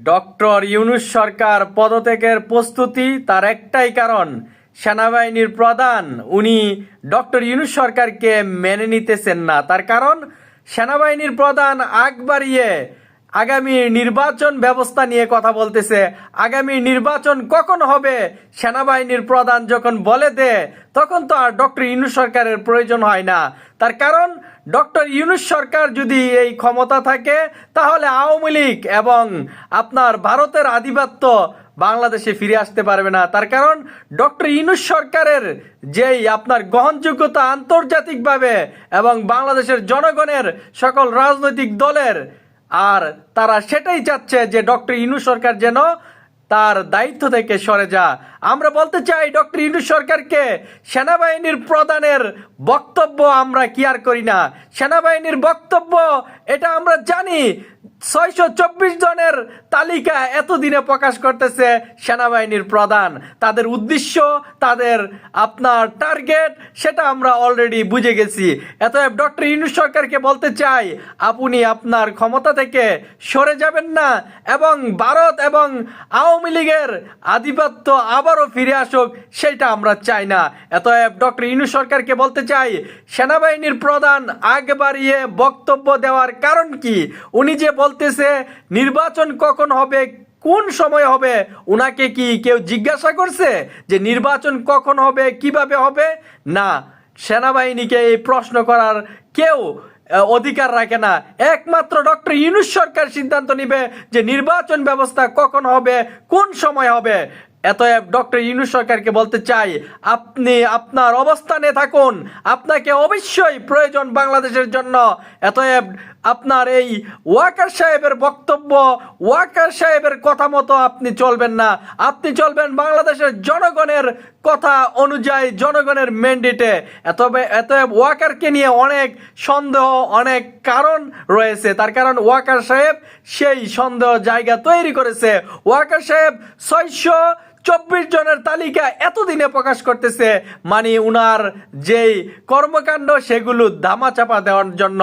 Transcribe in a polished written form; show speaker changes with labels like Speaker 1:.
Speaker 1: Doctor Yunus সরকার পদত্যাগের প্রস্তুতি তার একটাই কারণ, সেনাবাহিনীর প্রধান উনি ডক্টর ইউনূস সরকারকে মেনে নিতেছেন না। তার কারণ সেনাবাহিনীর প্রধান আগ বাড়িয়ে আগামী নির্বাচন ব্যবস্থা নিয়ে কথা বলতেছে। আগামী নির্বাচন কখন হবে সেনাবাহিনীর প্রধান যখন বলে দেয় তখন তো আর ডক্টর ইউনূস সরকারের প্রয়োজন হয় না। তার কারণ ডক্টর ইউনূস সরকার যদি এই ক্ষমতা থাকে তাহলে আওয়ামী লীগ এবং আপনার ভারতের আধিপত্য বাংলাদেশে ফিরে আসতে পারবে না। তার কারণ ডক্টর ইউনূস সরকারের যেই আপনার গ্রহণযোগ্যতা আন্তর্জাতিকভাবে এবং বাংলাদেশের জনগণের সকল রাজনৈতিক দলের, আর তারা সেটাই চাচ্ছে যে ডক্টর ইউনূস সরকার যেন তার দায়িত্ব থেকে সরে যা। আমরা বলতে চাই ডক্টর ইউনূস সরকারকে সেনাবাহিনীর প্রধানের বক্তব্য আমরা কেয়ার করি না। সেনাবাহিনীর বক্তব্য এটা আমরা জানি, 624 জনের তালিকা এতদিনে প্রকাশ করতেছে সেনাবাহিনীর প্রধান। তাদের উদ্দেশ্য, তাদের আপনার টার্গেট সেটা আমরা অলরেডি বুঝে গেছি। অতএব ডক্টর ইউনূস সরকারকে বলতে চাই, আপনি আপনার ক্ষমতা থেকে সরে যাবেন না এবং ভারত এবং আওয়ামী লীগের আধিপত্য আবারও ফিরে আসুক সেটা আমরা চাই না। অতএব ডক্টর ইউনূস সরকারকে বলতে চাই, সেনাবাহিনীর প্রধান আগ বাড়িয়ে বক্তব্য দেওয়ার কারণ কি? উনি যে বলতেছে নির্বাচন কখন হবে, কোন সময় হবে, উনাকে কি কেউ জিজ্ঞাসা করছে যে নির্বাচন কখন হবে, কিভাবে হবে? না, সেনাবাহিনীকে এই প্রশ্ন করার কেউ অধিকার রাখে না। একমাত্র ডক্টর ইউনূস সরকার সিদ্ধান্ত নিবে যে নির্বাচন ব্যবস্থা কখন হবে, কোন সময় হবে। অতএব ডক্টর ইউনূস সরকারকে বলতে চাই, আপনি আপনার অবস্থানে থাকুন, আপনাকে অবশ্যই প্রয়োজন বাংলাদেশের জন্য। অতএব আপনার এই ওয়াকার সাহেবের বক্তব্য, ওয়াকার সাহেবের কথা মতো আপনি চলবেন না, আপনি চলবেন বাংলাদেশের জনগণের কথা অনুযায়ী, জনগণের ম্যান্ডেটে। অতএব ওয়াকারকে নিয়ে অনেক সন্দেহ, অনেক কারণ রয়েছে। তার কারণ ওয়াকার সাহেব সেই সন্দেহ জায়গা তৈরি করেছে। ওয়াকার সাহেব 624 জনের তালিকা এতদিনে প্রকাশ করতেছে, মানে উনার যেই কর্মকাণ্ড সেগুলো ধামাচাপা দেওয়ার জন্য।